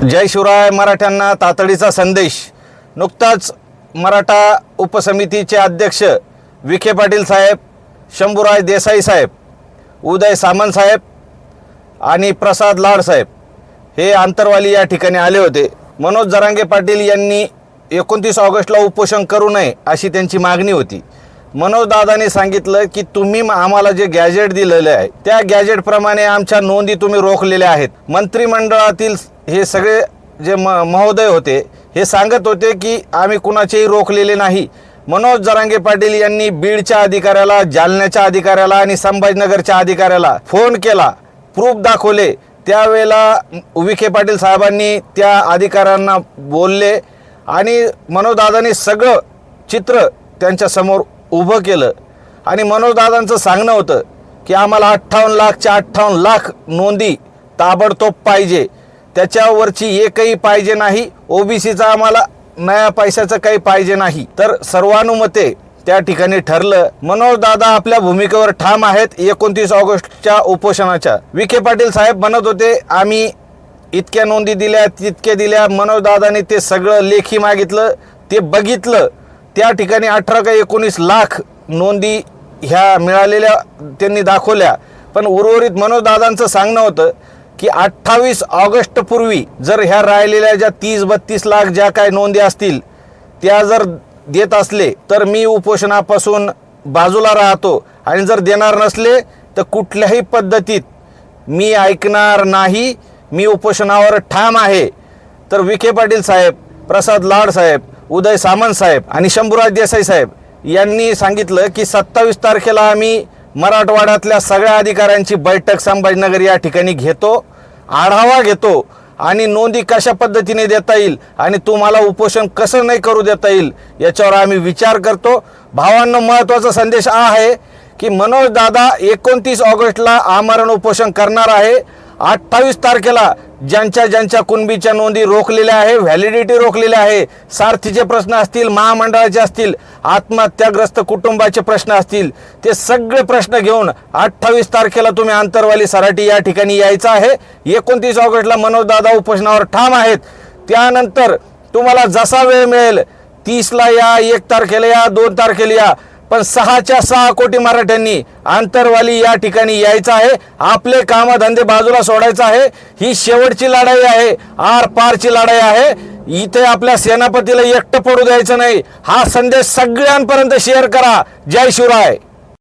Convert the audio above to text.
जय शिवराय. मराठ्यांना तातडीचा संदेश. नुकताच मराठा उपसमितीचे अध्यक्ष विखे पाटील साहेब, शंभूराज देसाई साहेब, उदय सामंत साहेब आणि प्रसाद लाड साहेब हे आंतरवाली या ठिकाणी आले होते. मनोज जरांगे पाटील यांनी 29 ऑगस्टला उपोषण करू नये अशी त्यांची मागणी होती. मनोज दादांनी सांगितलं की तुम्ही आम्हाला जे गॅजेट दिलेले आहे त्या गॅजेटप्रमाणे आमच्या नोंदी तुम्ही रोखलेल्या आहेत. मंत्रिमंडळातील हे सगळे जे महोदय होते हे सांगत होते की आम्ही कुणाचेही रोखलेले नाही. मनोज जरांगे पाटील यांनी बीडच्या अधिकाऱ्याला, जालन्याच्या अधिकाऱ्याला आणि संभाजीनगरच्या अधिकाऱ्याला फोन केला, प्रूफ दाखवले. त्यावेळेला विखे पाटील साहेबांनी त्या अधिकाऱ्यांना बोलले आणि मनोज दादांनी सगळं चित्र त्यांच्या समोर उभं केलं. आणि मनोज दादांचं सांगणं होतं की आम्हाला 58 लाखच्या 58 लाख नोंदी ताबडतोब पाहिजे, त्याच्यावरची एकही पाहिजे नाही. ओबीसीचा आम्हाला नया पैशाचं काही पाहिजे नाही. तर सर्वानुमते त्या ठिकाणी ठरलं. मनोज दादा आपल्या भूमिकेवर ठाम आहेत. 29 ऑगस्टच्या उपोषणाच्या विखे पाटील साहेब म्हणत होते आम्ही इतक्या नोंदी दिल्या, तितके दिल्या. मनोज दादांनी ते सगळं लेखी मागितलं, ते बघितलं. त्या ठिकाणी 18 का 19 लाख नोंदी ह्या मिळालेल्या त्यांनी दाखवल्या. पण उर्वरित मनोज दादांचं सांगणं होतं की 28 ऑगस्ट पूर्वी जर ह्या राहिलेल्या ज्या 30-32 लाख ज्या काय नोंदी असतील त्या जर देत असले तर मी उपोषणापासून बाजूला राहतो, आणि जर देणार नसले तर कुठल्याही पद्धतीत मी ऐकणार नाही, मी उपोषणावर ठाम आहे. तर विखे पाटील साहेब, प्रसाद लाड साहेब, उदय सामंत साहेब आणि शंभूराज देसाई साहेब यांनी सांगितलं की 27 तारखेला आम्ही मराठवाड्यातल्या सगळ्या अधिकाऱ्यांची बैठक संभाजीनगर या ठिकाणी घेतो, आढावा घेतो आणि नोंदी कशा पद्धतीने देता येईल आणि तुम्हाला उपोषण कसं नाही करू देता येईल याच्यावर आम्ही विचार करतो. भावांनो, महत्त्वाचा संदेश हा आहे की मनोज दादा 29 ऑगस्टला आमरण उपोषण करणार आहे. 28 तारखेला ज्यांच्या कुणबीच्या नोंदी रोखलेल्या आहे, व्हॅलिडिटी रोखलेल्या आहे, सारथीचे प्रश्न असतील, महामंडळाचे असतील, आत्महत्याग्रस्त कुटुंबाचे प्रश्न असतील, ते सगळे प्रश्न घेऊन 28 तारखेला तुम्ही आंतरवाली सराटी या ठिकाणी यायचं आहे. 29 ऑगस्टला मनोज दादा उपोषणावर ठाम आहेत. त्यानंतर तुम्हाला जसा वेळ मिळेल, 30ला या, 1 तारखेला या, 2 तारखेला या, पण 6च्या 6 कोटी मराठ्यांनी आंतरवाली या ठिकाणी यायचं आहे. आपले कामधंदे बाजूला सोडायचं आहे. ही शेवटची लढाई आहे, आर पारची लढाई आहे. इथे आपल्या सेनापतीला एकटं पडू द्यायचं नाही. हा संदेश सगळ्यांपर्यंत शेअर करा. जय शिवराय.